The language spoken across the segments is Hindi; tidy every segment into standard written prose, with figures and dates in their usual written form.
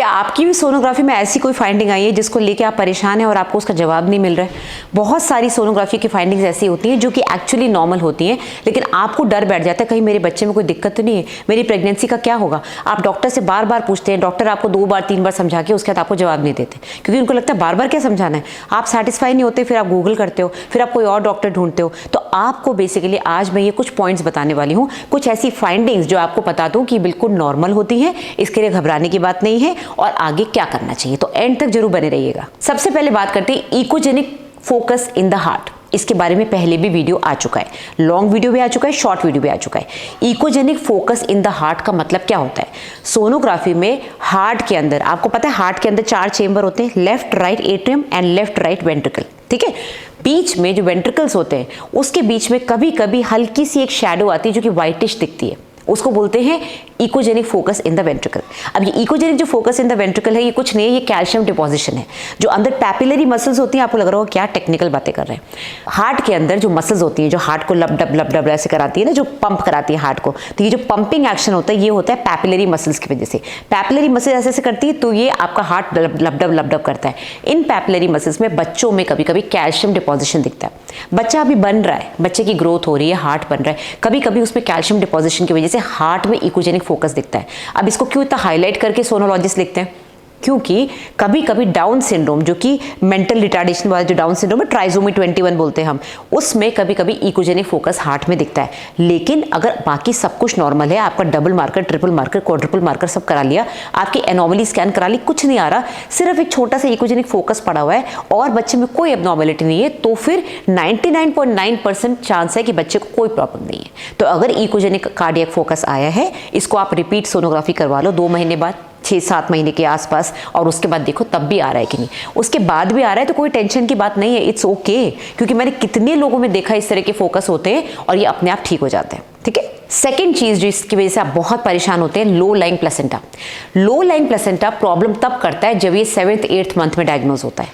क्या आपकी भी सोनोग्राफी में ऐसी कोई फाइंडिंग आई है जिसको लेके आप परेशान हैं और आपको उसका जवाब नहीं मिल रहा है? बहुत सारी सोनोग्राफी की फाइंडिंग्स ऐसी होती हैं जो कि एक्चुअली नॉर्मल होती हैं, लेकिन आपको डर बैठ जाता है कहीं मेरे बच्चे में कोई दिक्कत तो नहीं है, मेरी प्रेगनेंसी का क्या होगा। आप डॉक्टर से बार बार पूछते हैं, डॉक्टर आपको 2 बार 3 बार समझा के उसके बाद आपको जवाब नहीं देते, क्योंकि उनको लगता है बार बार क्या समझाना है। आप सेटिस्फाई नहीं होते, फिर आप गूगल करते हो, फिर आप कोई और डॉक्टर ढूंढते हो। तो आपको बेसिकली आज मैं ये कुछ पॉइंट्स बताने वाली हूँ, कुछ ऐसी फाइंडिंग्स जो आपको बता दूं कि बिल्कुल नॉर्मल होती हैं, इसके लिए घबराने की बात नहीं है और आगे क्या करना चाहिए। तो एंड तक जरूर बने रहिएगा। सबसे पहले बात करते हैं echogenic focus in the heart. इसके बारे में पहले भी वीडियो आ चुका है, लॉन्ग वीडियो भी आ चुका है, शॉर्ट वीडियो भी आ चुका है। Echogenic focus in the heart का मतलब क्या होता है? सोनोग्राफी में हार्ट के अंदर, आपको पता है हार्ट के अंदर 4 चेंबर होते हैं, left right atrium and left right ventricle, ठीक है। बीच में जो वेंट्रिकल्स होते हैं उसके बीच में कभी कभी हल्की सी एक शैडो आती है जो कि व्हाइटिश दिखती है, उसको बोलते हैं echogenic focus in the ventricle. अब ये इकोजेनिक जो फोकस इन द वेंट्रिकल है, ये कुछ नहीं है, ये कैल्शियम डिपोजिशन है। जो अंदर पैपिलरी मसल्स होती हैं, आपको लग रहा हो क्या टेक्निकल बातें कर रहे हैं। हार्ट के अंदर जो मसल्स होती हैं जो हार्ट को लब डब ऐसे कराती है ना, जो पंप कराती है हार्ट को, तो ये जो पंपिंग एक्शन होता है ये होता है पैपिलरी मसल्स की वजह से। पैपिलरी मसल्स ऐसे ऐसे करती है तो ये आपका हार्ट लब डब करता है। इन पैपिलरी मसल्स में बच्चों में कभी कभी कैल्शियम डिपोजिशन दिखता है। बच्चा अभी बन रहा है, बच्चे की ग्रोथ हो रही है, हार्ट बन रहा है, कभी कभी उसमें कैल्शियम डिपोजिशन की वजह से हार्ट में इकोजेनिक फोकस दिखता है। अब इसको क्यों इतना हाईलाइट करके सोनोलॉजिस्ट लिखते हैं? क्योंकि कभी कभी डाउन सिंड्रोम, जो कि मेंटल रिटार्डेशन वाला जो डाउन सिंड्रोम है, ट्राइसोमी 21 बोलते हैं हम, उसमें कभी कभी इकोजेनिक फोकस हार्ट में दिखता है। लेकिन अगर बाकी सब कुछ नॉर्मल है, आपका double marker, triple marker, quadruple marker सब करा लिया, आपकी एनोमली स्कैन करा ली, कुछ नहीं आ रहा, सिर्फ एक छोटा सा इकोजेनिक फोकस पड़ा हुआ है और बच्चे में कोई एबनॉर्मेलिटी नहीं है, तो फिर 99.9% चांस है कि बच्चे को कोई प्रॉब्लम नहीं है। तो अगर इकोजेनिक कार्डियक फोकस आया है, इसको आप रिपीट सोनोग्राफी करवा लो 2 महीने बाद, 6-7 महीने के आसपास, और उसके बाद देखो तब भी आ रहा है कि नहीं। उसके बाद भी आ रहा है तो कोई टेंशन की बात नहीं है, इट्स ओके, क्योंकि मैंने कितने लोगों में देखा इस तरह के फोकस होते हैं और ये अपने आप ठीक हो जाते हैं, ठीक है। सेकेंड चीज जिसकी वजह से आप बहुत परेशान होते हैं, low lying placenta. Low lying placenta problem तब करता है जब ये 7th 8th मंथ में डायग्नोज होता है।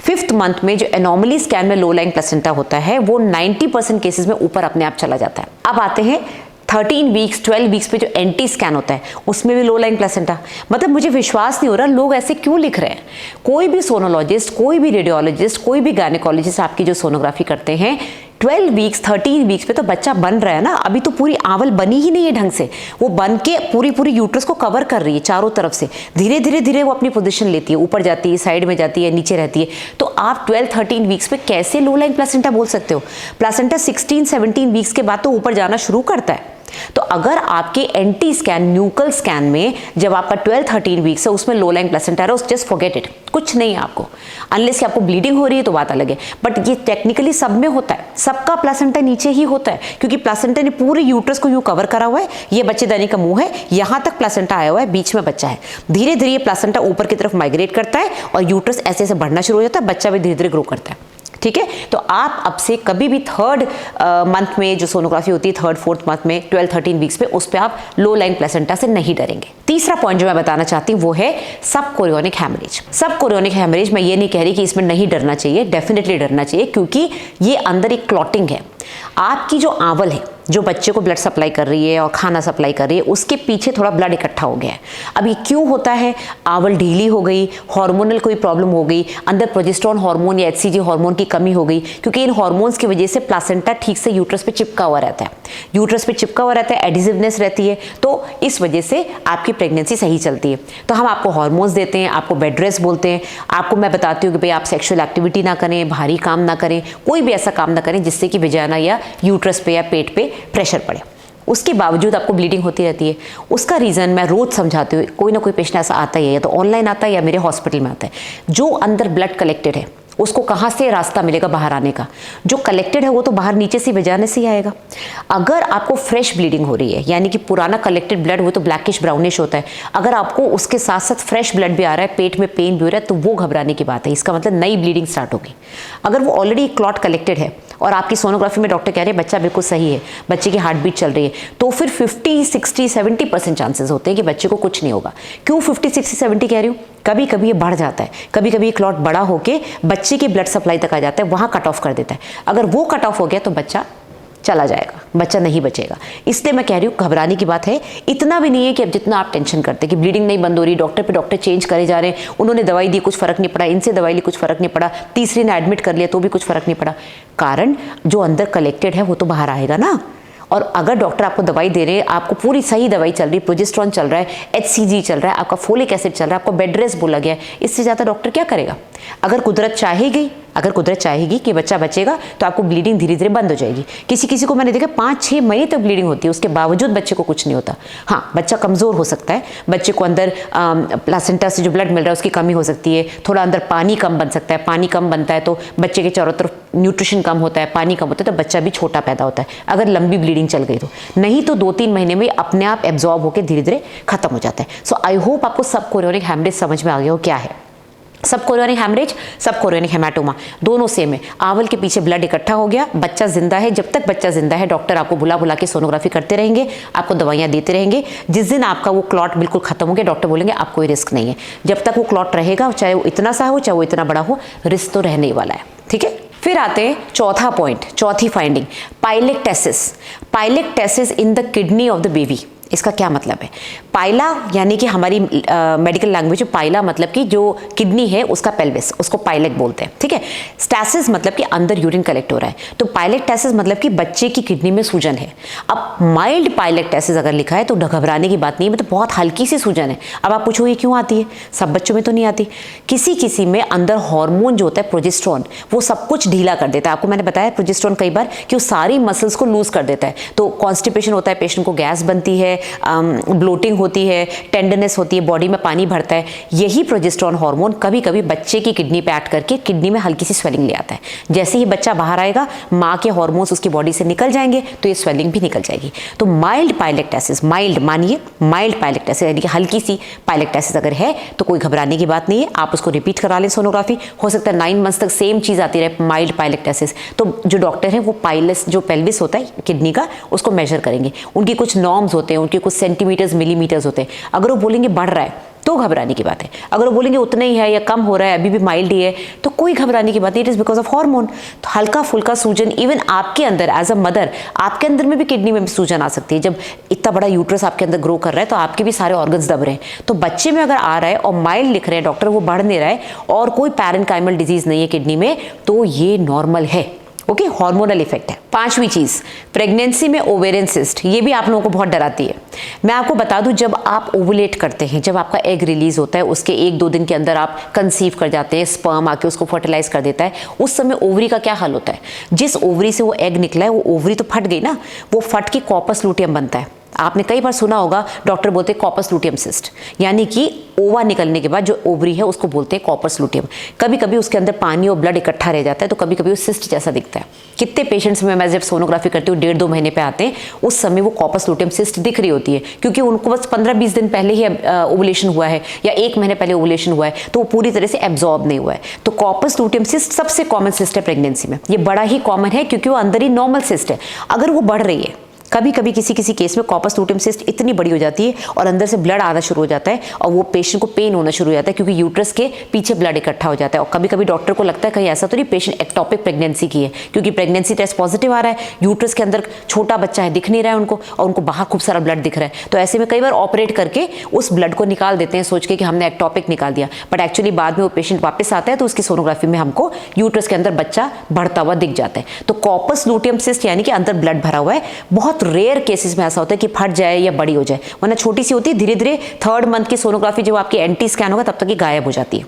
5th मंथ में जो एनोमली स्कैन में लो लाइंग प्लेसेंटा होता है वो 90% केसेस में ऊपर अपने आप चला जाता है। अब आते हैं 13 वीक्स 12 वीक्स पे जो एंटी स्कैन होता है उसमें भी लो लाइंग प्लेसेंटा। मतलब मुझे विश्वास नहीं हो रहा लोग ऐसे क्यों लिख रहे हैं। कोई भी सोनोलॉजिस्ट, कोई भी रेडियोलॉजिस्ट, कोई भी गायनेकोलॉजिस्ट आपकी जो सोनोग्राफी करते हैं 12 वीक्स 13 वीक्स पे तो बच्चा बन रहा है ना, अभी तो पूरी आवल बनी ही नहीं है ढंग से, वो बन के पूरी यूट्रस को कवर कर रही है चारों तरफ से, धीरे धीरे वो अपनी पोजीशन लेती है, ऊपर जाती है, साइड में जाती है, नीचे रहती है। तो आप 12-13 वीक्स पे कैसे लो लाइंग प्लेसेंटा बोल सकते हो? प्लेसेंटा 16-17 वीक्स के बाद तो ऊपर जाना शुरू करता है। तो अगर आपके एंटी स्कैन, न्यूकल स्कैन में जब आपका 12-13 वीक्स है उसमें लो लाइंग प्लेसेंटा है, जस्ट फॉरगेट इट, कुछ नहीं है आपको, अनलेस कि आपको ब्लीडिंग हो रही है तो बात अलग है। बट ये टेक्निकली सब में होता है, सबका प्लेसेंटा नीचे ही होता है, क्योंकि प्लेसेंटा ने पूरे यूट्रस को यूं कवर करा हुआ है। ये बच्चेदानी का मुंह है, यहां तक प्लेसेंटा आया हुआ है, बीच में बच्चा है। धीरे धीरे ये प्लेसेंटा ऊपर की तरफ माइग्रेट करता है और यूट्रस ऐसे ऐसे बढ़ना शुरू हो जाता है, बच्चा भी धीरे धीरे ग्रो करता है, ठीक है। तो आप अब से कभी भी 3rd मंथ में जो सोनोग्राफी होती है 3rd-4th मंथ में 12-13 वीक्स पे, उस पे आप लो लाइंग प्लेसेंटा से नहीं डरेंगे। तीसरा पॉइंट जो मैं बताना चाहती हूँ वो है सब कोरियोनिक हैमरेज। सब कोरियोनिक हैमरेज, मैं ये नहीं कह रही कि इसमें नहीं डरना चाहिए, डेफिनेटली डरना चाहिए, क्योंकि ये अंदर एक क्लॉटिंग है। आपकी जो आवल है, जो बच्चे को ब्लड सप्लाई कर रही है और खाना सप्लाई कर रही है, उसके पीछे थोड़ा ब्लड इकट्ठा हो गया है। अब ये क्यों होता है? आवल ढीली हो गई, हार्मोनल कोई प्रॉब्लम हो गई, अंदर प्रोजेस्टेरोन हार्मोन या HCG हार्मोन की कमी हो गई, क्योंकि इन हार्मोन्स की वजह से प्लेसेंटा ठीक से यूट्रस पे चिपका हुआ रहता है, यूट्रस पे चिपका हुआ रहता है, एडिसिवनेस रहती है, तो इस वजह से आपकी प्रेगनेंसी सही चलती है। तो हम आपको हार्मोन्स देते हैं, आपको बेड रेस्ट बोलते हैं, आपको मैं बताती हूँ कि भाई आप सेक्सुअल एक्टिविटी ना करें, भारी काम ना करें, कोई भी ऐसा काम ना करें जिससे कि वजाना या यूट्रस पे या पेट पे प्रेशर पड़े। उसके बावजूद आपको ब्लीडिंग होती रहती है। उसका रीज़न मैं रोज़ समझाती हूँ, कोई ना कोई पेशेंट ऐसा आता ही है, या तो ऑनलाइन आता है या मेरे हॉस्पिटल में आता है। जो अंदर ब्लड कलेक्टेड है उसको कहाँ से रास्ता मिलेगा बाहर आने का? जो कलेक्टेड है वो तो बाहर नीचे से वजाने से ही आएगा। अगर आपको फ्रेश ब्लीडिंग हो रही है, यानी कि पुराना कलेक्टेड ब्लड वो तो ब्लैकिश ब्राउनिश होता है, अगर आपको उसके साथ साथ फ्रेश ब्लड भी आ रहा है, पेट में पेन भी हो रहा है, तो वो घबराने की बात है। इसका मतलब नई ब्लीडिंग स्टार्ट होगी। अगर वो ऑलरेडी क्लॉट कलेक्टेड है और आपकी सोनोग्राफी में डॉक्टर कह रहे हैं बच्चा बिल्कुल सही है, बच्चे की हार्ट बीट चल रही है, तो फिर 50-60-70% चांसेस होते हैं कि बच्चे को कुछ नहीं होगा। क्यों 50-60-70 कह रही हूँ? कभी कभी ये बढ़ जाता है, कभी कभी क्लॉट बड़ा होके बच्चे की ब्लड सप्लाई तक आ जाता है, वहाँ कट ऑफ कर देता है। अगर वो कट ऑफ हो गया तो बच्चा चला जाएगा, बच्चा नहीं बचेगा। इसलिए मैं कह रही हूँ घबराने की बात है। इतना भी नहीं है कि अब जितना आप टेंशन करते कि ब्लीडिंग नहीं बंद हो रही, डॉक्टर पे डॉक्टर चेंज करे जा रहे हैं, उन्होंने दवाई दी कुछ फर्क नहीं पड़ा, इनसे दवाई ली कुछ फर्क नहीं पड़ा, तीसरी ने एडमिट कर लिया तो भी कुछ फर्क नहीं पड़ा। कारण जो अंदर कलेक्टेड है वो तो बाहर आएगा ना। और अगर डॉक्टर आपको दवाई दे रहे हैं, आपको पूरी सही दवाई चल रही है, प्रोजेस्टेरॉन चल रहा है, HCG चल रहा है, आपका फोलिक एसिड चल रहा है, आपको बेड रेस्ट बोला गया है, इससे ज़्यादा डॉक्टर क्या करेगा? अगर कुदरत चाहेगी कि बच्चा बचेगा तो आपको ब्लीडिंग धीरे धीरे बंद हो जाएगी। किसी किसी को मैंने देखा 5-6 महीने तक ब्लीडिंग होती है, उसके बावजूद बच्चे को कुछ नहीं होता। हाँ, बच्चा कमज़ोर हो सकता है, बच्चे को अंदर प्लासेंटा से जो ब्लड मिल रहा है उसकी कमी हो सकती है, थोड़ा अंदर पानी कम बन सकता है, पानी कम बनता है तो बच्चे के चारों तरफ न्यूट्रिशन कम होता है, पानी कम होता है तो बच्चा भी छोटा पैदा होता है, अगर लंबी ब्लीडिंग चल गई तो। नहीं तो 2-3 महीने में अपने आप एब्जॉर्ब होकर धीरे धीरे खत्म हो जाता है। सो आई होप आपको सब कोरियोनिक हेमरेज समझ में आ गया हो क्या है। सब कोरियोनिक हेमरेज, सब कोरियोनिक हेमाटोमा दोनों सेम है। आवल के पीछे ब्लड इकट्ठा हो गया, बच्चा जिंदा है, जब तक बच्चा जिंदा है डॉक्टर आपको बुला बुला के सोनोग्राफी करते रहेंगे, आपको दवाइयाँ देते रहेंगे। जिस दिन आपका वो क्लॉट बिल्कुल खत्म हो गया, डॉक्टर बोलेंगे आप कोई रिस्क नहीं है। जब तक वो क्लॉट रहेगा, चाहे वो इतना सा हो चाहे वो इतना बड़ा हो, रिस्क तो रहने ही वाला है। ठीक है, फिर आते हैं चौथा पॉइंट, चौथी finding, pyelectasis. Pyelectasis in the kidney of the baby. इसका क्या मतलब है? पाइला यानी कि हमारी मेडिकल लैंग्वेज में पाइला मतलब कि जो किडनी है उसका पेल्विस, उसको पाइलेट बोलते हैं। ठीक है, स्टैसिस मतलब कि अंदर यूरिन कलेक्ट हो रहा है, तो पाइलेक्टेसिस मतलब कि बच्चे की किडनी में सूजन है। अब माइल्ड पाइलेक्टेसिस अगर लिखा है तो घबराने की बात नहीं है, मतलब बहुत हल्की सी सूजन है। अब आप पूछो ये क्यों आती है? सब बच्चों में तो नहीं आती, किसी किसी में अंदर हार्मोन जो होता है प्रोजेस्टेरॉन, वो सब कुछ ढीला कर देता है। आपको मैंने बताया प्रोजेस्टेरॉन कई बार कि वो सारी मसल्स को लूज कर देता है, तो कॉन्स्टिपेशन होता है, पेशेंट को गैस बनती है, ब्लोटिंग होती है, टेंडरनेस होती है, बॉडी में पानी भरता है। यही प्रोजेस्टेरॉन हार्मोन कभी कभी बच्चे की किडनी पे एक्ट करके किडनी में हल्की सी स्वेलिंग ले आता है। जैसे ही बच्चा बाहर आएगा, माँ के हार्मोन्स उसकी बॉडी से निकल जाएंगे तो ये स्वेलिंग भी निकल जाएगी। तो माइल्ड पाइलेक्टेसिस, माइल्ड मानिए माइल्ड पाइलेक्टेसिस यानी कि हल्की सी पाइलेक्टेसिस अगर है तो कोई घबराने की बात नहीं है, आप उसको रिपीट करा लें सोनोग्राफी। हो सकता है 9 मंथ्स तक सेम चीज़ आती रहे, माइल्ड पाइलेक्टेसिस। तो जो डॉक्टर हैं वो पाइलस जो पेल्विस होता है किडनी का उसको मेजर करेंगे। उनकी कुछ नॉर्म्स होते हैं, उनके कुछ सेंटीमीटर्स मिलीमीटर्स होते हैं। अगर वो बोलेंगे बढ़ रहा है तो घबराने की बात है, अगर वो बोलेंगे उतना ही है या कम हो रहा है अभी भी माइल्ड ही है तो कोई घबराने की बात नहीं, it is because of hormone. तो हल्का फुल्का सूजन, इवन आपके अंदर एज अ मदर आपके अंदर में भी किडनी में भी सूजन आ सकती है। जब इतना बड़ा यूट्रस आपके अंदर ग्रो कर रहा है तो आपके भी सारे ऑर्गन्स दब रहे हैं। तो बच्चे में अगर आ रहा है और माइल्ड लिख रहे हैं डॉक्टर, वो बढ़ नहीं रहा है और कोई पैरेन्काइमल डिजीज नहीं है किडनी में, तो ये नॉर्मल है। ओके, हार्मोनल इफेक्ट है। 5वीं चीज, प्रेगनेंसी में ओवेरियन सिस्ट, ये भी आप लोगों को बहुत डराती है। मैं आपको बता दूं, जब आप ओवुलेट करते हैं, जब आपका एग रिलीज होता है, उसके 1-2 दिन के अंदर आप कंसीव कर जाते हैं, स्पर्म आके उसको फर्टिलाइज कर देता है, उस समय ओवरी का क्या हाल होता है? जिस ओवरी से वो एग निकला है वो ओवरी तो फट गई ना, वो फट के कॉर्पस लूटियम बनता है। आपने कई बार सुना होगा डॉक्टर बोलते हैं कॉर्पस लूटियम सिस्ट, यानी कि ओवा निकलने के बाद जो ओवरी है उसको बोलते हैं कॉर्पस लूटियम। कभी कभी उसके अंदर पानी और ब्लड इकट्ठा रह जाता है तो कभी कभी वो सिस्ट जैसा दिखता है। कितने पेशेंट्स में मैं जब सोनोग्राफी करती हूँ 1.5-2 महीने पे आते हैं, उस समय वो कॉर्पस लूटियम सिस्ट दिख रही होती है, क्योंकि उनको बस 15-20 दिन पहले ही ओवुलेशन हुआ है या 1 महीने पहले ओवुलेशन हुआ है, तो वो पूरी तरह से एब्जॉर्ब नहीं हुआ है। तो कॉर्पस लूटियम सिस्ट सबसे कॉमन सिस्ट है प्रेगनेंसी में। ये बड़ा ही कॉमन है क्योंकि वो अंदर ही नॉर्मल सिस्ट है। अगर वो बढ़ रही है, कभी कभी किसी किसी केस में कॉर्पस लूटियम सिस्ट इतनी बड़ी हो जाती है और अंदर से ब्लड आना शुरू हो जाता है और वो पेशेंट को पेन होना शुरू हो जाता है, क्योंकि यूट्रस के पीछे ब्लड इकट्ठा हो जाता है। और कभी कभी डॉक्टर को लगता है कहीं ऐसा तो नहीं पेशेंट एक्टोपिक प्रेगनेंसी की है, क्योंकि प्रेगनेंसी टेस्ट पॉजिटिव आ रहा है, यूट्रस के अंदर छोटा बच्चा है, दिख नहीं रहा है उनको, और उनको बाहर खूब सारा ब्लड दिख रहा है। तो ऐसे में कई बार ऑपरेट करके उस ब्लड को निकाल देते हैं सोच के कि हमने एक्टोपिक निकाल दिया, बट एक्चुअली बाद में वो पेशेंट वापस आता है तो उसकी सोनोग्राफी में हमको यूट्रस के अंदर बच्चा बढ़ता हुआ दिख जाता है। तो कॉर्पस लूटियम सिस्ट यानी कि अंदर ब्लड भरा हुआ है। बहुत रेयर केसेस ऐसा होता है कि फट जाए या बड़ी हो जाए, वरना छोटी सी होती है, धीरे धीरे 3rd मंथ की सोनोग्राफी जब आपकी एंटी स्कैन होगा तब तक ये गायब हो जाती है।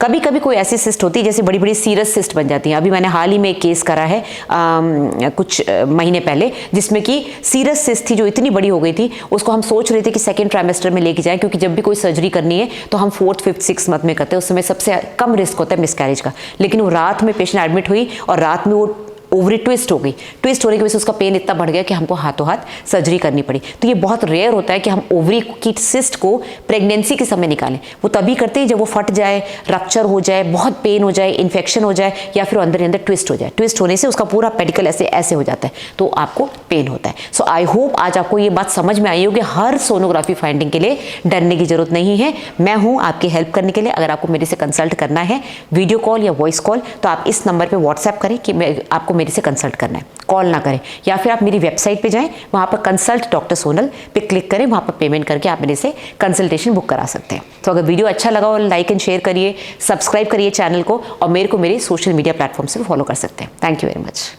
कभी कभी कोई ऐसी सिस्ट होती है जैसे बड़ी बड़ी सीरस सिस्ट बन जाती है। अभी मैंने हाल ही में एक केस करा है कुछ महीने पहले, जिसमें कि सीरस सिस्ट थी जो इतनी बड़ी हो गई थी, उसको हम सोच रहे थे कि 2nd ट्राइमेस्टर में लेके जाएं, क्योंकि जब भी कोई सर्जरी करनी है तो हम 4th, 5th, 6th मंथ में करते हैं, उस समय सबसे कम रिस्क होता है मिसकैरेज का। लेकिन वो रात में पेशेंट एडमिट हुई और रात में वो ओवरी ट्विस्ट हो गई। ट्विस्ट होने की वजह से उसका पेन इतना बढ़ गया कि हमको हाथों हाथ सर्जरी करनी पड़ी। तो ये बहुत रेयर होता है कि हम ओवरी की सिस्ट को प्रेगनेंसी के समय निकालें। वो तभी करते हैं जब वो फट जाए, रप्चर हो जाए, बहुत पेन हो जाए, इन्फेक्शन हो जाए, या फिर अंदर अंदर ट्विस्ट हो जाए। ट्विस्ट होने से उसका पूरा पेडिकल ऐसे ऐसे हो जाता है, तो आपको पेन होता है। सो आई होप आज आपको ये बात समझ में आई होगी। हर सोनोग्राफी फाइंडिंग के लिए डरने की जरूरत नहीं है। मैं हूँ आपकी हेल्प करने के लिए। अगर आपको मेरे से कंसल्ट करना है वीडियो कॉल या वॉइस कॉल, तो आप इस नंबर पर व्हाट्सएप करें कि मैं आपको मेरे से कंसल्ट करना है, कॉल ना करें। या फिर आप मेरी वेबसाइट पे जाएं, वहाँ पर कंसल्ट डॉक्टर सोनल पे क्लिक करें, वहाँ पर पेमेंट करके आप मेरे से कंसल्टेशन बुक करा सकते हैं। तो अगर वीडियो अच्छा लगा हो लाइक एंड शेयर करिए, सब्सक्राइब करिए चैनल को, और मेरे को मेरे सोशल मीडिया प्लेटफॉर्म से फॉलो कर सकते हैं। Thank you very much.